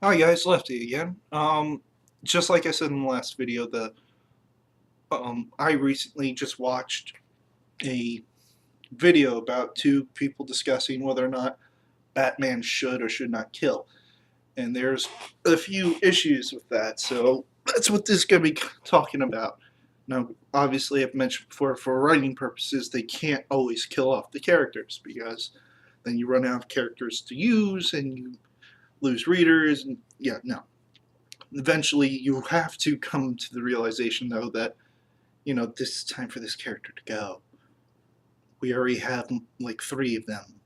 Hi guys, Lefty again. Just like I said in the last video, I recently just watched a video about two people discussing whether or not Batman should or should not kill, and there's a few issues with that. So that's what this is going to be talking about. Now, obviously, I've mentioned before, for writing purposes, they can't always kill off the characters because then you run out of characters to use and you lose readers. And yeah, no. Eventually you have to come to the realization though that this is time for this character to go. We already have like three of them.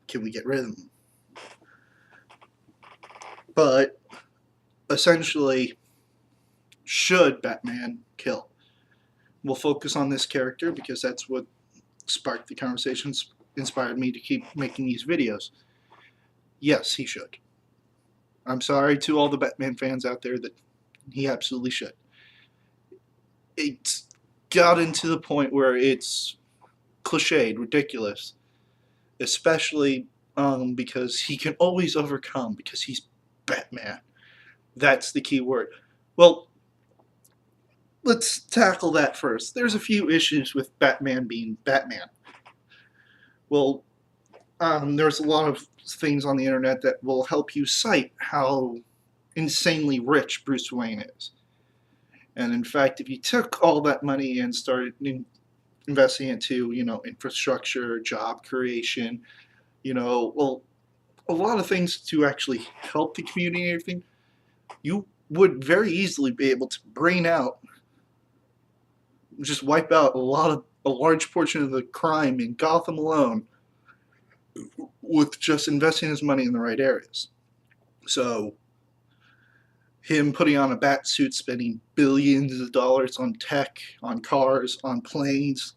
Can we get rid of them? But essentially, should Batman kill? We'll focus on this character because that's what sparked the conversations, inspired me to keep making these videos. Yes, he should. I'm sorry to all the Batman fans out there that he absolutely should. It's gotten to the point where it's cliched, ridiculous, especially because he can always overcome because he's Batman. That's the key word. Well, let's tackle that first. There's a few issues with Batman being Batman. Well, there's a lot of things on the internet that will help you cite how insanely rich Bruce Wayne is. And in fact, if you took all that money and started investing into, infrastructure, job creation, well, a lot of things to actually help the community and everything, you would very easily be able to just wipe out a large portion of the crime in Gotham alone with just investing his money in the right areas. So him putting on a bat suit, spending billions of dollars on tech, on cars, on planes,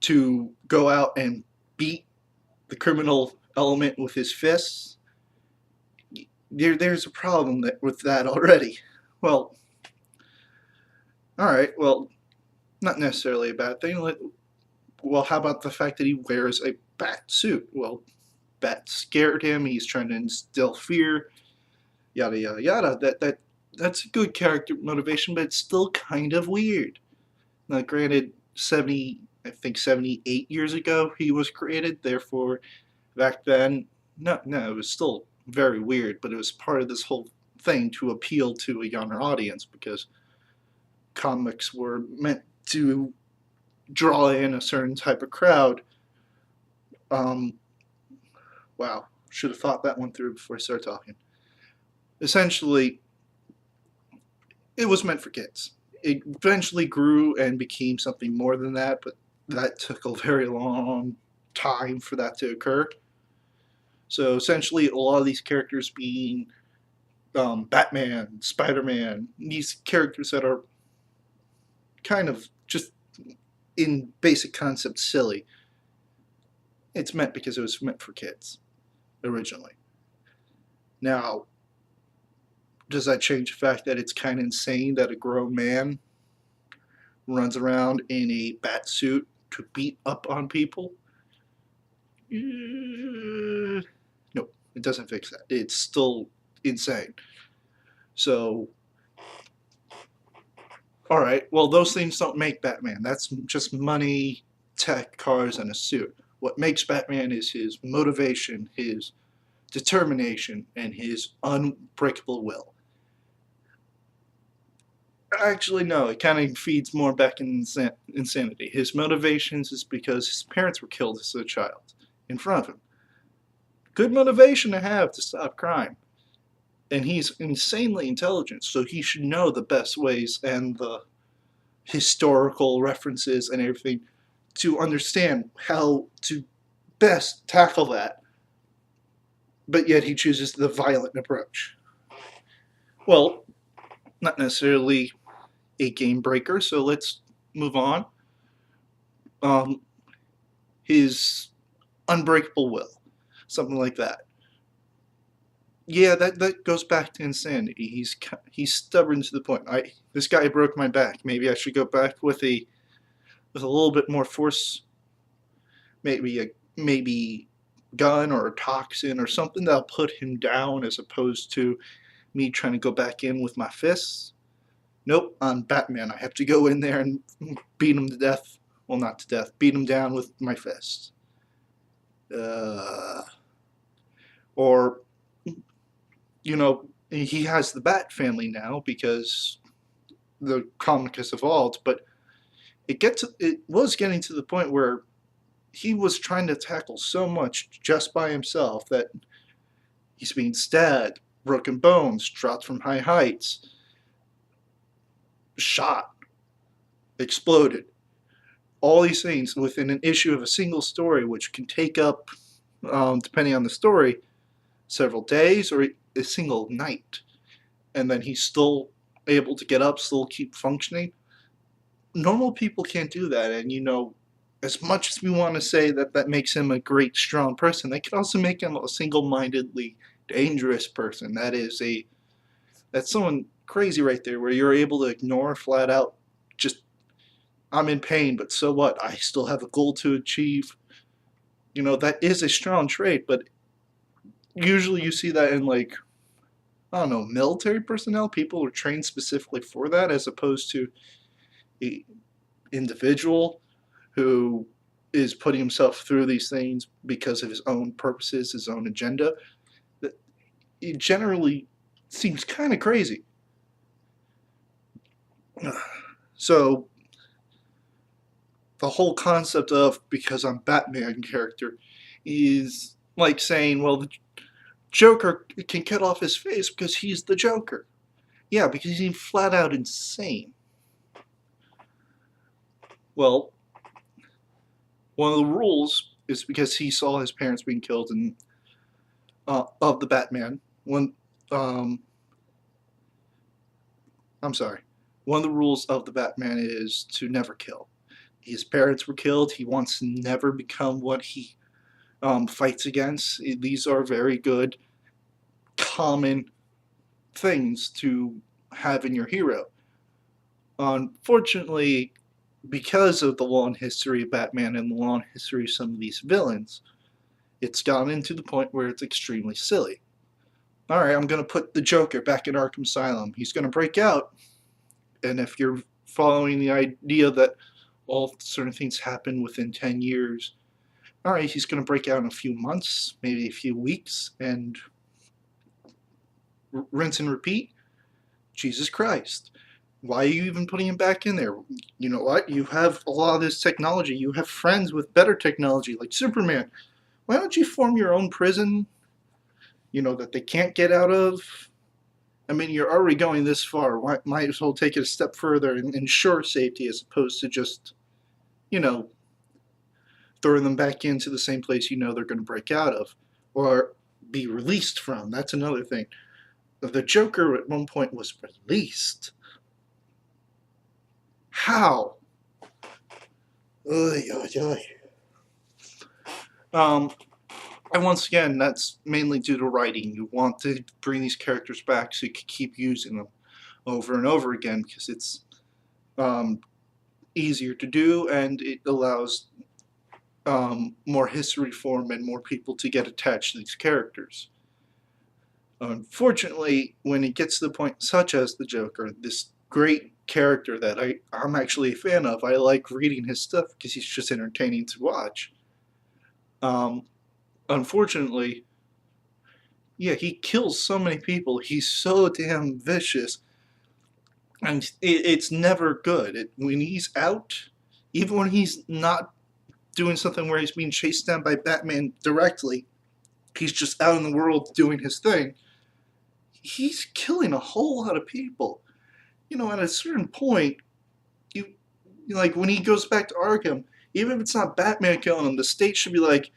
to go out and beat the criminal element with his fists, there's a problem with that already. Well, alright, well, not necessarily a bad thing. Well, how about the fact that he wears a bat suit? Well, bat scared him, he's trying to instill fear, yada yada yada. That's a good character motivation, but it's still kind of weird. Now granted, 78 years ago he was created, therefore back then, no, it was still very weird, but it was part of this whole thing to appeal to a younger audience because comics were meant to draw in a certain type of crowd. Wow, should have thought that one through before I started talking. Essentially, it was meant for kids. It eventually grew and became something more than that, but that took a very long time for that to occur. So essentially, a lot of these characters being Batman, Spider-Man, these characters that are kind of just in basic concept silly, it's meant because it was meant for kids originally. Now, does that change the fact that it's kind of insane that a grown man runs around in a bat suit to beat up on people? No, it doesn't fix that. It's still insane. So, alright, well, those things don't make Batman. That's just money, tech, cars, and a suit. What makes Batman is his motivation, his determination, and his unbreakable will. Actually, no, it kind of feeds more back in insanity. His motivations is because his parents were killed as a child in front of him. Good motivation to have to stop crime. And he's insanely intelligent, so he should know the best ways and the historical references and everything to understand how to best tackle that. But yet he chooses the violent approach. Well, not necessarily a game breaker, so let's move on. His unbreakable will, something like that. Yeah, that goes back to insanity. He's stubborn to the point. This guy broke my back. Maybe I should go back with a little bit more force. Maybe gun or a toxin or something that'll put him down as opposed to me trying to go back in with my fists. Nope, I'm Batman. I have to go in there and beat him to death. Well, not to death. Beat him down with my fists. Or, you know, he has the Bat family now because the comic has evolved, but it was getting to the point where he was trying to tackle so much just by himself that he's being stabbed, broken bones, dropped from high heights, shot, exploded. All these things within an issue of a single story, which can take up, depending on the story, several days or a single night. And then he's still able to get up, still keep functioning. Normal people can't do that. And, you know, as much as we want to say that that makes him a great, strong person, that could also make him a single-mindedly dangerous person. That's someone crazy right there, where you're able to ignore flat out, just, I'm in pain, but so what? I still have a goal to achieve. You know, that is a strong trait, but usually you see that in, like, I don't know, military personnel. People are trained specifically for that, as opposed to a individual who is putting himself through these things because of his own purposes, his own agenda. It generally seems kind of crazy. So the whole concept of because I'm Batman character is like saying, well, the Joker can cut off his face because he's the Joker. Yeah, because he's flat out insane. Well, one of the rules is because he saw his parents being killed in of the Batman. I'm sorry. One of the rules of the Batman is to never kill. His parents were killed. He wants to never become what he fights against. These are very good, common things to have in your hero. Unfortunately, because of the long history of Batman and the long history of some of these villains, it's gotten to the point where it's extremely silly. Alright, I'm going to put the Joker back in Arkham Asylum. He's going to break out. And if you're following the idea that all certain things happen within 10 years, alright, he's going to break out in a few months, maybe a few weeks, and rinse and repeat. Jesus Christ. Why are you even putting him back in there? You know what? You have a lot of this technology. You have friends with better technology, like Superman. Why don't you form your own prison, you know, that they can't get out of? I mean, you're already going this far. Might as well take it a step further and ensure safety as opposed to just, you know, throwing them back into the same place you know they're going to break out of or be released from. That's another thing. The Joker at one point was released. How? Oy, oy, oy. And once again, that's mainly due to writing. You want to bring these characters back so you can keep using them over and over again because it's easier to do and it allows more history form and more people to get attached to these characters. Unfortunately, when it gets to the point such as the Joker, this great character that I'm actually a fan of, I like reading his stuff because he's just entertaining to watch. Unfortunately, yeah, he kills so many people. He's so damn vicious, and it's never good. When he's out, even when he's not doing something where he's being chased down by Batman directly, he's just out in the world doing his thing. He's killing a whole lot of people. You know, at a certain point, like when he goes back to Arkham, even if it's not Batman killing him, the state should be like,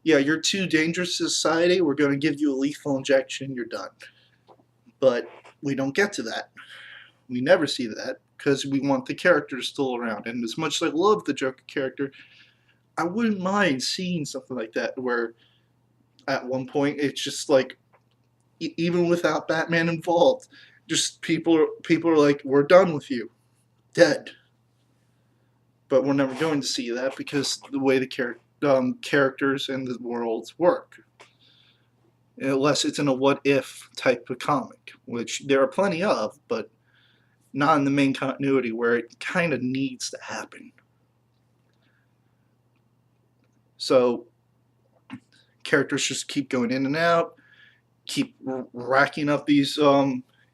yeah, you're too dangerous to society, we're going to give you a lethal injection, you're done. But we don't get to that. We never see that because we want the character still around. And as much as I love the Joker character, I wouldn't mind seeing something like that where at one point it's just like, even without Batman involved, just people are like, we're done with you. Dead. But we're never going to see that because the way the characters in the worlds work, unless it's in a what if type of comic, which there are plenty of, but not in the main continuity where it kind of needs to happen. So characters just keep going in and out, keep racking up these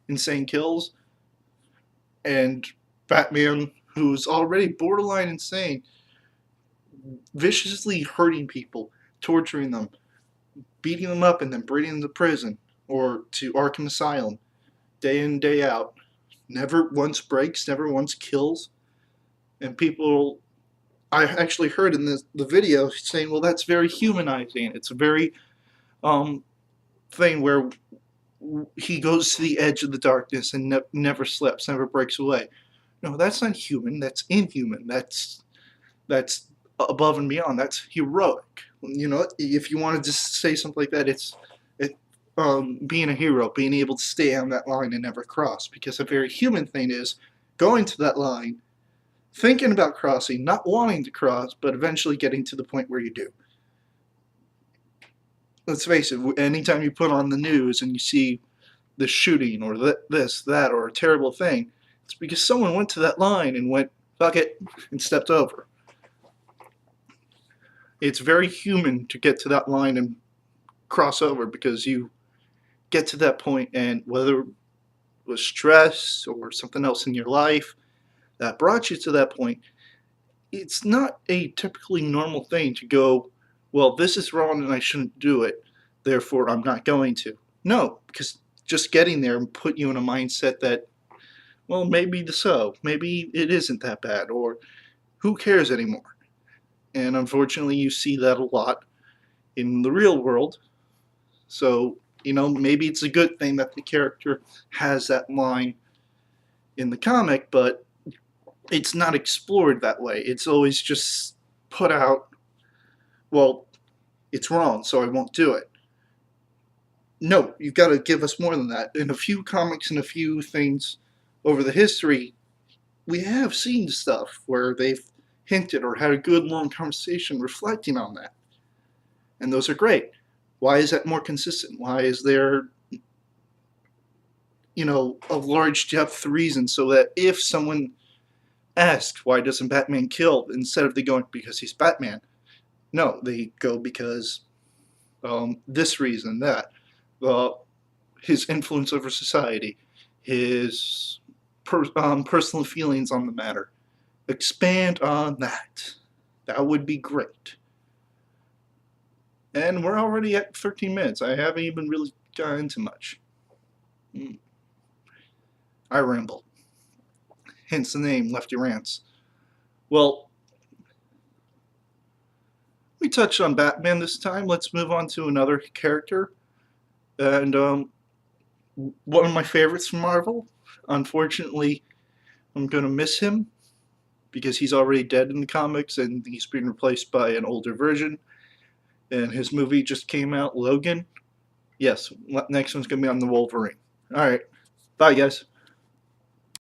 insane kills, and Batman, who's already borderline insane, viciously hurting people, torturing them, beating them up, and then bringing them to prison or to Arkham Asylum, day in, day out. Never once breaks, never once kills. And people, I actually heard in the video saying, well, that's very humanizing. It's a very thing where he goes to the edge of the darkness and never slips, never breaks away. No, that's not human. That's inhuman. That's above and beyond. That's heroic. You know, if you wanted to say something like that, it's being a hero, being able to stay on that line and never cross. Because a very human thing is going to that line, thinking about crossing, not wanting to cross, but eventually getting to the point where you do. Let's face it, anytime you put on the news and you see the shooting or this, that, or a terrible thing, it's because someone went to that line and went, fuck it, and stepped over. It's very human to get to that line and cross over, because you get to that point, and whether it was stress or something else in your life that brought you to that point, it's not a typically normal thing to go, well, this is wrong and I shouldn't do it, therefore I'm not going to. No, because just getting there and put you in a mindset that, well, maybe so, maybe it isn't that bad, or who cares anymore. And unfortunately you see that a lot in the real world. So, you know, maybe it's a good thing that the character has that line in the comic, but it's not explored that way. It's always just put out, well, it's wrong, so I won't do it. No, you've got to give us more than that. In a few comics and a few things over the history, we have seen stuff where they've hinted or had a good long conversation reflecting on that. And those are great. Why is that more consistent? Why is there, you know, a large depth reason so that if someone asks, why doesn't Batman kill, instead of they going, because he's Batman, no, they go because this reason, that, his influence over society, his personal feelings on the matter. Expand on that. That would be great. And we're already at 13 minutes. I haven't even really gotten into much. I ramble. Hence the name, Lefty Rants. Well, we touched on Batman this time. Let's move on to another character. And one of my favorites from Marvel. Unfortunately, I'm going to miss him, because he's already dead in the comics and he's been replaced by an older version. And his movie just came out, Logan. Yes, next one's going to be on the Wolverine. Alright, bye guys.